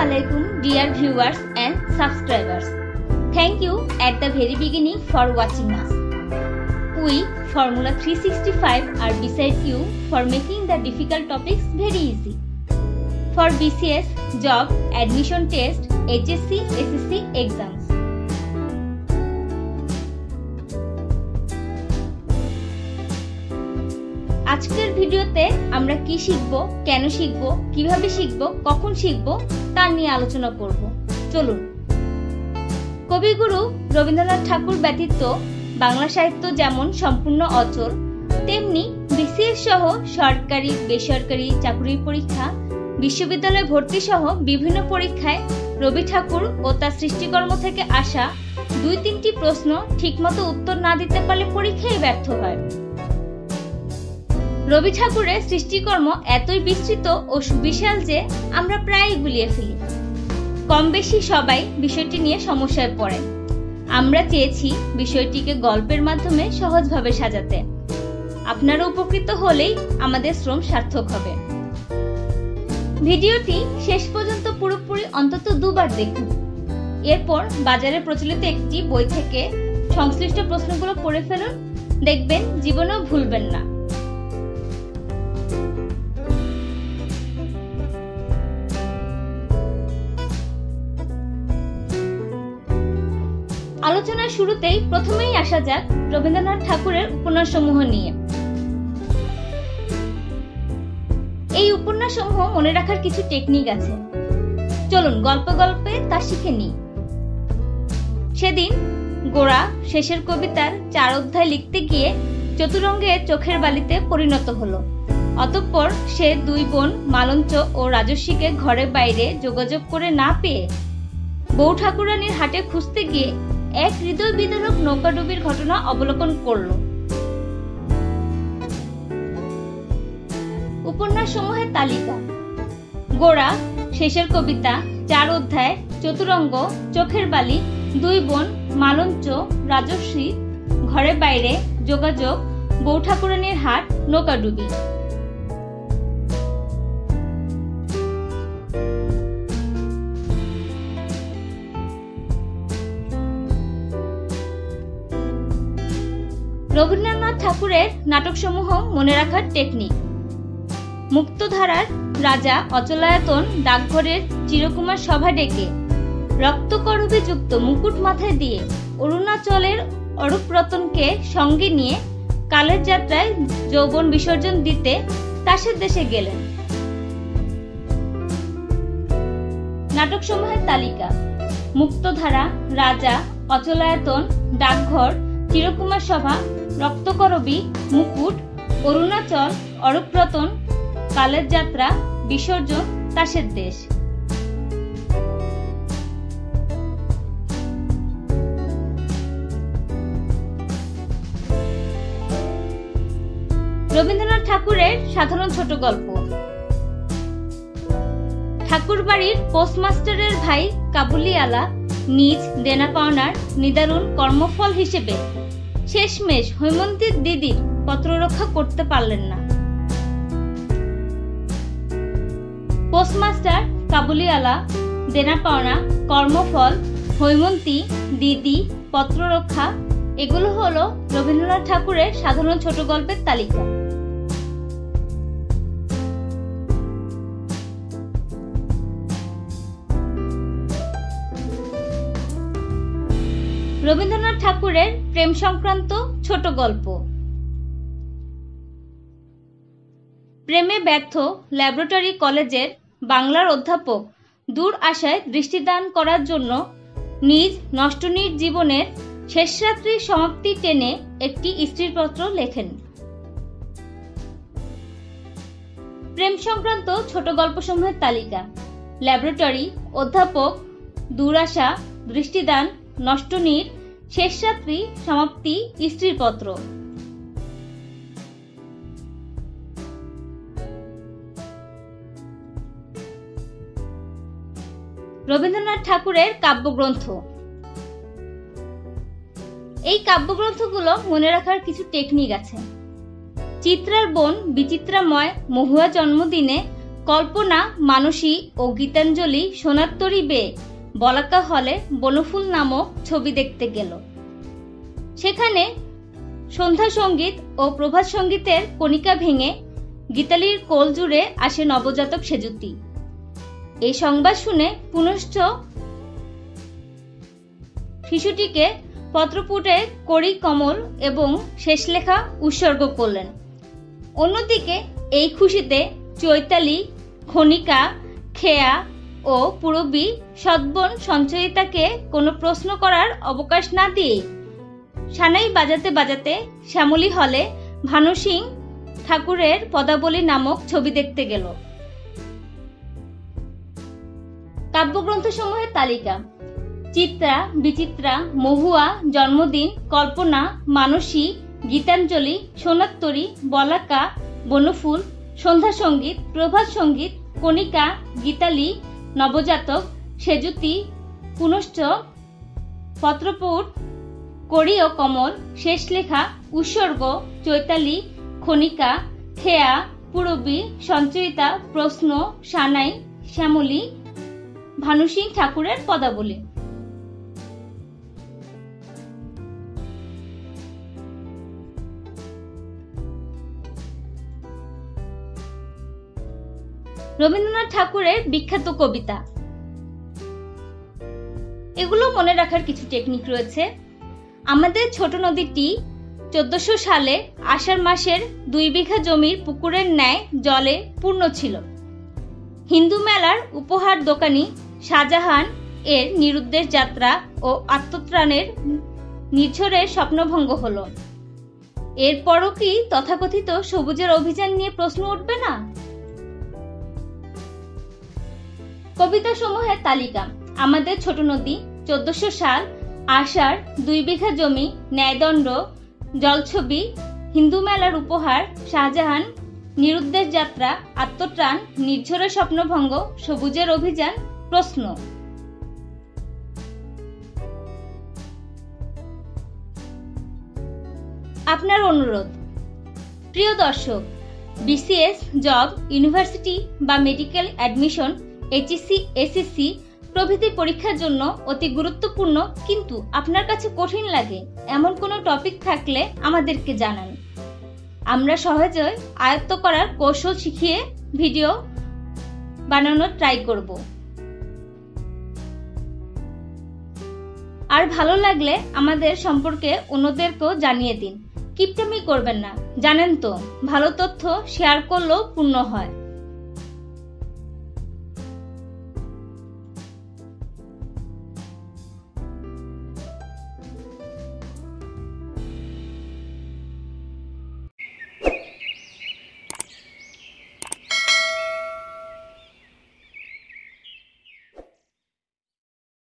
alaikum dear viewers and subscribers. Thank you at the very beginning for watching us. We, Formula 365, are beside you for making the difficult topics very easy. For BCS, job, admission test, HSC, SSC exams. আজকের ভিডিওতে আমরা কি শিখব, কেন শিখব, কিভাবে শিখব, কখন শিখব তা নিয়ে আলোচনা করব। চলুন। কবিগুরু রবীন্দ্রনাথ ঠাকুর ব্যতীত বাংলা সাহিত্য যেমন সম্পূর্ণ অচল, তেমনি বিসিএস সহ সরকারি বেসরকারি চাকরির পরীক্ষা, বিশ্ববিদ্যালয়ে ভর্তি সহ বিভিন্ন পরীক্ষায় রবি ঠাকুর ও তার সৃষ্টিকর্ম থেকে আসা ২-৩টি প্রশ্ন ঠিকমতো উত্তর না দিতে পারলে পরীক্ষায় ব্যর্থ হয়। রবি ঠাকুরের সৃষ্টিকর্ম এতই বিস্তৃত ও সুবিশাল যে আমরা প্রায়ই গুলিয়ে ফেলি। কম বেশি সবাই বিষয়টি নিয়ে সমস্যায় পড়ে। আমরা চেয়েছি বিষয়টিকে গল্পের মাধ্যমে সহজভাবে সাজাতে। আপনারা উপকৃত হলেই আমাদের শ্রম সার্থক হবে। ভিডিওটি শেষ পর্যন্ত পুরোপুরি অন্তত 2বার দেখুন। এরপর বাজারে প্রচলিত একটি বই থেকে সংশ্লিষ্ট প্রশ্নগুলো পড়ে ফেলুন, দেখবেন জীবনেও ভুলবেন না। আলোচনার শুরুতেই প্রথমেই আসা যাক রবীন্দ্রনাথ ঠাকুরের উপন্যাসসমূহ নিয়ে। এই উপন্যাসসমূহ মনে রাখার কিছু টেকনিক আছে, চলুন গল্পে গল্পে তা শিখে নিই। সেদিন গোরা শেষের কবিতার 4 অধ্যায় লিখতে গিয়ে চতুরঙ্গের চোখের বালিতে পরিণত হলো। অতঃপর সে 2 বোন মালঞ্চ ও রাজস্বীকে ঘরে বাইরে যোগাযোগ করে না পেয়ে বউ ঠাকুরানীর হাটে খুঁজতে গিয়ে এক হৃদয় বিদারক নৌকাডুবির ঘটনা অবলোকন করল। উপন্যাস সমূহের তালিকা: গোরা শেষের কবিতা, 4 অধ্যায়, চতুরঙ্গ, চোখের বালি, 2 বোন, মালঞ্চ, রাজস্বী, ঘরে বাইরে, যোগাযোগ, বউ ঠাকুরানীর হাট, নৌকাডুবি। রবীন্দ্রনাথ ঠাকুরের নাটকসমূহ মনে রাখার টেকনিক: মুক্তধারার রাজা অচলায়তন ডাকঘরের চিরকুমার সভা ডেকে রক্তকরবীযুক্ত মুকুট মাথায় দিয়ে অরুণাচলের অরূপরতনকে সঙ্গে নিয়ে কালের যাত্রায় যৌবন বিসর্জন দিতে তাসের দেশে গেলেন। নাটকসমূহের তালিকা: মুক্তধারা, রাজা, অচলায়তন, ডাকঘর, চিরকুমার সভা, রক্তকরবী, মুকুট, অরুণাচল, অরূপরতন, কালের যাত্রা, বিসর্জন, তাসের দেশ। রবীন্দ্রনাথ ঠাকুরের সাধারণ ছোট গল্প: ঠাকুর বাড়ির পোস্টমাস্টারের ভাই কাবুলিওয়ালা নিজ দেনা পাওনার নিদারুণ কর্মফল হিসেবে শেষমেশ হৈমন্তীর দিদির পত্র রক্ষা করতে পারলেন না। পোস্টমাস্টার, কাবুলিওয়ালা, দেনা পাওনা, কর্মফল, হৈমন্তী, দিদি, পত্র রক্ষা, এগুলো হলো রবীন্দ্রনাথ ঠাকুরের সাধারণ ছোট গল্পের তালিকা। রবীন্দ্রনাথ ঠাকুরের প্রেম সংক্রান্ত ছোট গল্প: প্রেমে ব্যর্থ ল্যাবরেটরি কলেজের বাংলার অধ্যাপক দূর আশায় দৃষ্টিদান করার জন্য নিজ নষ্টনীর জীবনের শেষ রাত্রির সমাপ্তি টেনে একটি স্ত্রীপত্র লেখেন। প্রেম সংক্রান্ত ছোট গল্পসমূহের তালিকা: ল্যাবরেটরি, অধ্যাপক, দূর আশা, দৃষ্টিদান, নষ্টনীর, শেষ রাত্রি, সমাপ্তি, স্ত্রীপত্র। রবীন্দ্রনাথ ঠাকুরের কাব্যগ্রন্থ: এই কাব্যগ্রন্থগুলো মনে রাখার কিছু টেকনিক আছে। চিত্রার বোন বিচিত্রাময় মহুয়া জন্মদিনে কল্পনা, মানসী ও গীতাঞ্জলি সোনারতরী বেয়ে বলাকা হলে বনফুল নামক ছবি দেখতে গেল। সেখানে সন্ধ্যা সঙ্গীত ও প্রভাত সঙ্গীতের কণিকা ভেঙে গীতালির কোল জুড়ে আসে নবজাতক সেজুতি। এই সংবাদ শুনে পুনশ্চ শিশুটিকে পত্রপুটে কড়ি কমল এবং শেষ লেখা উৎসর্গ করলেন। অন্যদিকে এই খুশিতে চৈতালি, খনিকা, খেয়া ও পূরবী সদ্বন সঞ্চয়িতাকে কোনো প্রশ্ন করার অবকাশ না দিয়ে সানাই বাজাতে বাজাতে শ্যামলী হলে ভানু সিং ঠাকুরের পদাবলী নামক ছবি দেখতে গেল। কাব্যগ্রন্থসমূহের তালিকা: চিত্রা, বিচিত্রা, মহুয়া, জন্মদিন, কল্পনা, মানসী, গীতাঞ্জলি, সোনারতরী, বলাকা, বনফুল, সন্ধ্যা সঙ্গীত, প্রভাত সঙ্গীত, কণিকা, গীতালি, নবজাতক, সেজুতি, পুনশ্চ, পত্রপুট, কড়ি ও কমল, শেষ লেখা, উৎসর্গ, চৈতালি, খনিকা, খেয়া, পূরবী, সঞ্চয়িতা, প্রশ্ন, সানাই, শ্যামলী, ভানু সিং ঠাকুরের পদাবলী। রবীন্দ্রনাথ ঠাকুরের বিখ্যাত কবিতা। এগুলো মনে রাখার কিছু টেকনিক রয়েছে। আমাদের ছোট নদীটি 1400 সালে আষাঢ় মাসের 2 বিঘা জমির পুকুরের ন্যায় জলে পূর্ণ ছিল। হিন্দু মেলার উপহার দোকানি শাহজাহান এর নিরুদ্দেশ যাত্রা ও আত্মত্রাণের নির্ঝরের স্বপ্নভঙ্গ হলো। এরপরও কি তথাকথিত সবুজের অভিযান নিয়ে প্রশ্ন উঠবে না? কবিতা সমূহের তালিকা: আমাদের ছোট নদী, 1400 সাল, আষাঢ়, 2 বিঘা জমি, ন্যায়দণ্ড, জলছবি, হিন্দু মেলার উপহার, শাহজাহান, নিরুদ্দেশ যাত্রা, আত্মত্রাণ, নির্ঝরের স্বপ্নভঙ্গ, সবুজের অভিযান, প্রশ্ন। আপনার অনুরোধ: প্রিয় দর্শক, বিসিএস, জব, ইউনিভার্সিটি বা মেডিকেল অ্যাডমিশন, এইচএসসি, এসএসসি প্রভৃতি পরীক্ষার জন্য অতি গুরুত্বপূর্ণ কিন্তু আপনার কাছে কঠিন লাগে এমন কোনো টপিক থাকলে আমাদেরকে জানান। আমরা সহজে আয়ত্ত করার কৌশল শিখিয়ে ভিডিও বানানোর ট্রাই করব। আর ভালো লাগলে আমাদের সম্পর্কে অন্যদেরকেও জানিয়ে দিন। কিপটামি করবেন না, জানেন তো ভালো তথ্য শেয়ার করলেও পূর্ণ হয়।